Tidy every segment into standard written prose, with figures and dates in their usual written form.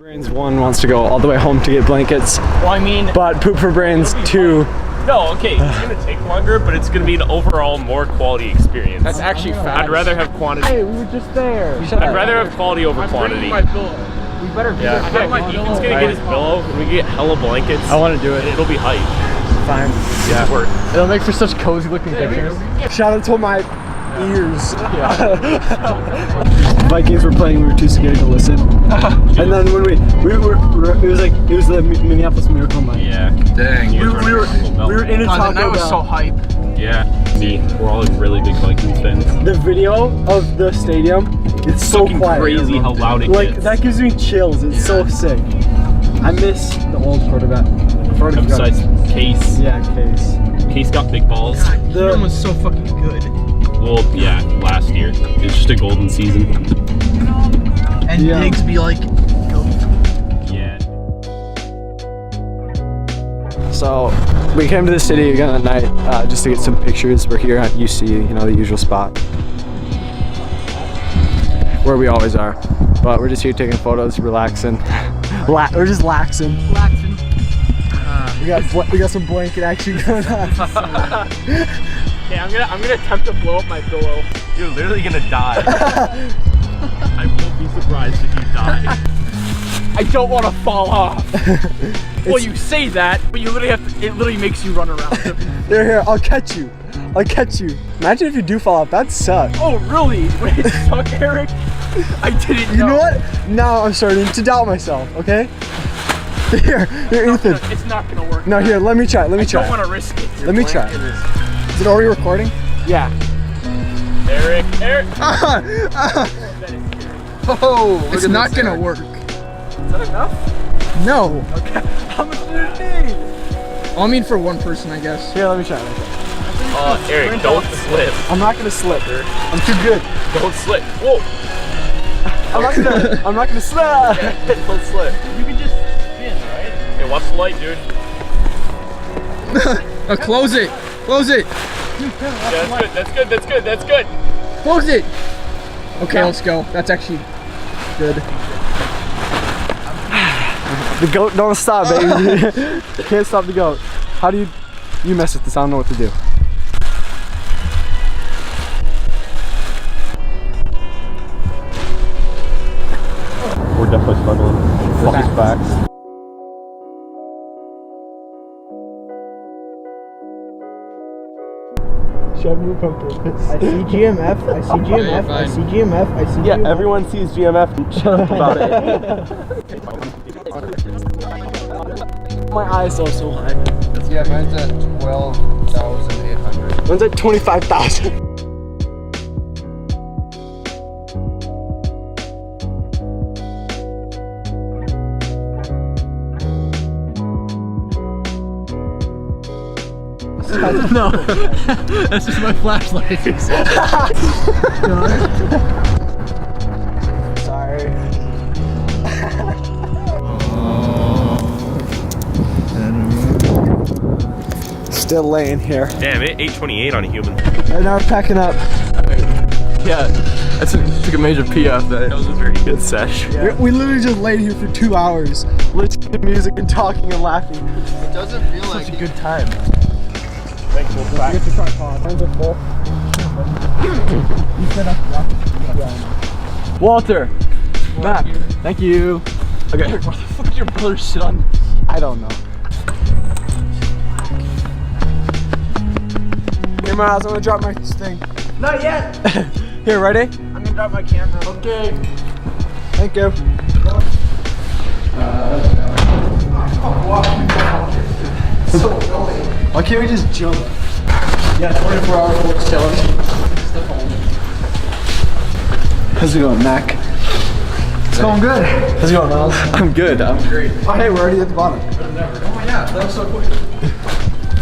Brains 1 wants to go all the way home to get blankets. Well, I mean, but Poop for Brains 2. No, okay, it's gonna take longer, but it's gonna be an overall more quality experience. That's actually fast. I'd rather have quantity. Hey, we were just there. I'd rather have quality over quantity. My pillow. We better do Yeah, Ethan's gonna get his pillow, and we get hella blankets. I want to do it. And it'll be hype. Fine. Yeah. Work. It'll make for such cozy looking pictures. Shout out to my ears. Vikings were playing, we were too scared to listen. And then when we were it was the Minneapolis Miracle night. Yeah. Dang. We were in a Taco Bell. That was so hype. Yeah. Me. We're all like really big Vikings fans. The video of the stadium, it's so quiet. Crazy how loud it like gets. that gives me chills. It's so sick. I miss the old quarterback. Besides Case. Yeah, Case. Case got big balls. The film was so fucking good. Well, yeah, last year. It's just a golden season. And Diggs be like, go. Yeah. So we came to the city again at night just to get some pictures. We're here at UC, you know, the usual spot where we always are. But we're just here taking photos, relaxing. We're just laxing. We got some blanket action going on. Okay, I'm gonna attempt to blow up my pillow. You're literally gonna die. I won't be surprised if you die. I don't want to fall off. Well, you say that, but you literally have to, it literally makes you run around. Here, I'll catch you. I'll catch you. Imagine if you do fall off, that'd suck. Oh, really? Would it suck, Eric? I didn't know. You know what? Now I'm starting to doubt myself, okay? Here, Ethan. It's not gonna work. No, here, let me try. I don't want to risk it. Let me try. Is it already recording? Yeah. Eric. Oh, it's not gonna work. Is that enough? No. Okay. How much did it need? I mean, for one person, I guess. Here, let me try. Eric, don't slip. I'm not gonna slip. I'm too good. Don't slip. Whoa. I'm not gonna slip. Don't slip. You can just spin, right? Hey, watch the light, dude. Close it. Close it. Yeah, that's good. Close it. Okay, let's go. That's actually good. The goat don't stop, baby. You can't stop the goat. How do you mess with this? I don't know what to do. We're definitely struggling. This is facts. Shove me purpose. I see GMF, I see GMF, I see GMF, I see GMF. Yeah, everyone sees GMF. Shut up about it. My ISO's so high. Yeah, mine's at 12,800. Mine's at 25,000. No, that's just my flashlight. Sorry. Still laying here. Damn it, 828 on a human. And now we're packing up. Yeah, I took a major pee off that. That was a very good sesh. Yeah. We literally just laid here for 2 hours, listening to music and talking and laughing. It doesn't feel like Such a good time. Thanks, we'll back. Get the tripod. Hands are full. You set up. Walter. Map. Thank you. Okay. Where the fuck did your brother sit on? I don't know. Here, Miles, I'm gonna drop my thing. Not yet! Here, ready? I'm gonna drop my camera. Okay. Thank you. Why can't we just jump? Yeah, 24-hour works challenge. How's it going, Mac? It's going good. How's it going, Miles? I'm good. I'm great. Oh, hey, we're already at the bottom. Oh yeah, that was so quick.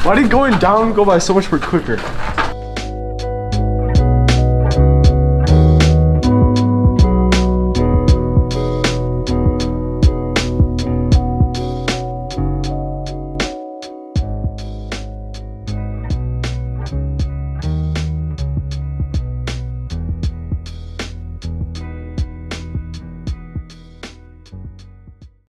Why did going down go by so much more quicker?